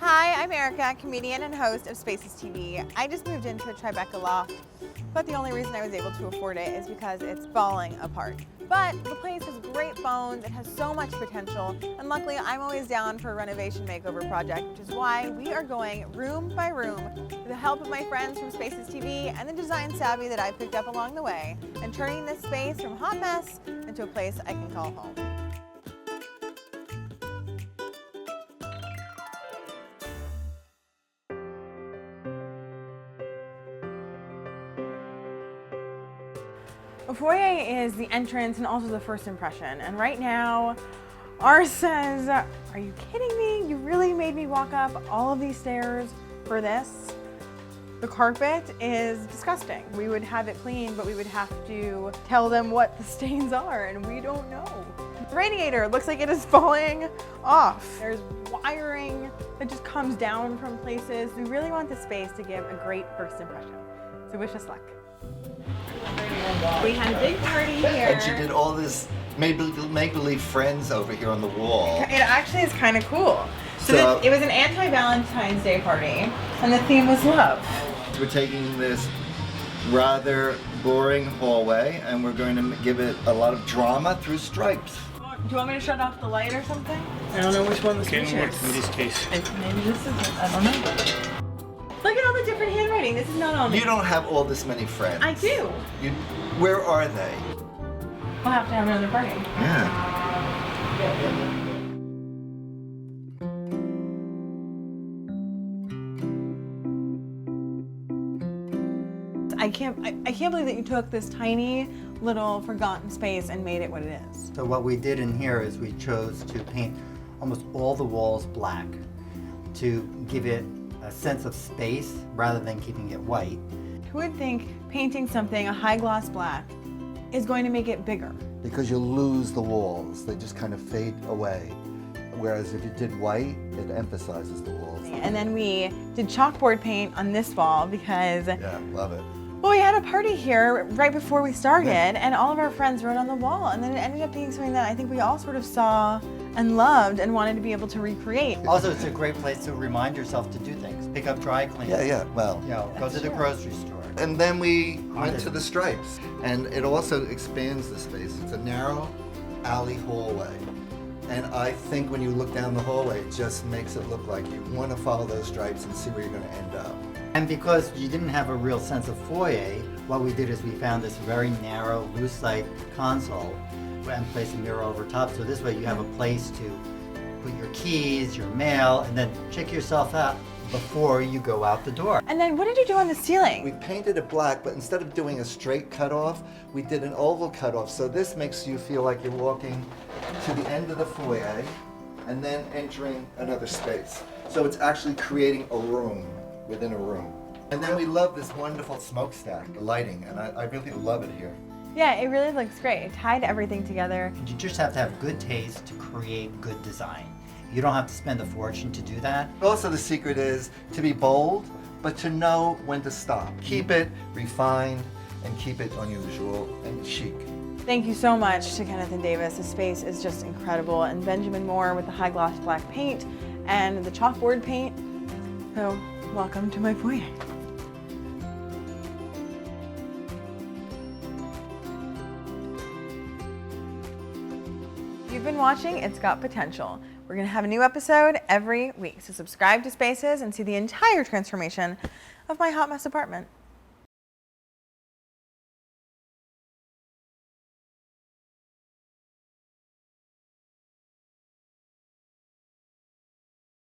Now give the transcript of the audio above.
Hi, I'm Erika, comedian and host of SPACEStv. I just moved into a TriBeCa loft, but the only reason I was able to afford it is because it's falling apart. But the place has great phones, it has so much potential, and luckily I'm always down for a renovation makeover project, which is why we are going room by room with the help of my friends from SPACEStv and the design savvy that I picked up along the way, and turning this space from a hot mess into a place I can call home. A foyer is the entrance and also the first impression. And right now, ours says, are you kidding me? You really made me walk up all of these stairs for this? The carpet is disgusting. We would have it cleaned, but we would have to tell them what the stains are, and we don't know. The radiator looks like it is falling off. There's wiring that just comes down from places. We really want the space to give a great first impression. So wish us luck. We had a big party here. And she did all this make-believe friends over here on the wall. It actually is kind of cool. So it was an anti-Valentine's Day party, and the theme was love. We're taking this rather boring hallway, and we're going to give it a lot of drama through stripes. Do you want me to shut off the light or something? I don't know which one the switch is. In this case. Maybe this is it. I don't know. Look at all the different handwriting. This is not all me. You don't have all this many friends. I do. Where are they? We'll have to have another party. Yeah. I can't believe that you took this tiny little forgotten space and made it what it is. So what we did in here is we chose to paint almost all the walls black to give it a sense of space rather than keeping it white. Who would think painting something a high gloss black is going to make it bigger? Because you lose the walls. They just kind of fade away. Whereas if you did white, it emphasizes the walls. And then we did chalkboard paint on this wall because Yeah, love it. well, we had a party here right before we started, and all of our friends wrote on the wall, and then it ended up being something that I think we all sort of saw and loved and wanted to be able to recreate. Also, it's a great place to remind yourself to do things. Pick up dry cleaning. Yeah, well. You know, go to the grocery store. And then we went to the stripes, and it also expands the space. It's a narrow alley hallway. And I think when you look down the hallway, it just makes it look like you want to follow those stripes and see where you're going to end up. And because you didn't have a real sense of foyer, what we did is we found this very narrow, loose-light console and placed a mirror over top. So this way you have a place to put your keys, your mail, and then check yourself out before you go out the door. And then what did you do on the ceiling? We painted it black, but instead of doing a straight cutoff, we did an oval cutoff. So this makes you feel like you're walking to the end of the foyer and then entering another space. So it's actually creating a room within a room. And then we love this wonderful smokestack, the lighting, and I really love it here. Yeah, it really looks great. It tied everything together. You just have to have good taste to create good design. You don't have to spend a fortune to do that. Also, the secret is to be bold, but to know when to stop. Keep it refined and keep it unusual and chic. Thank you so much to Kenneth and Davis. The space is just incredible. And Benjamin Moore with the high gloss black paint and the chalkboard paint. So, welcome to my foyer. You've been watching It's Got Potential. We're going to have a new episode every week, so subscribe to Spaces and see the entire transformation of my hot mess apartment.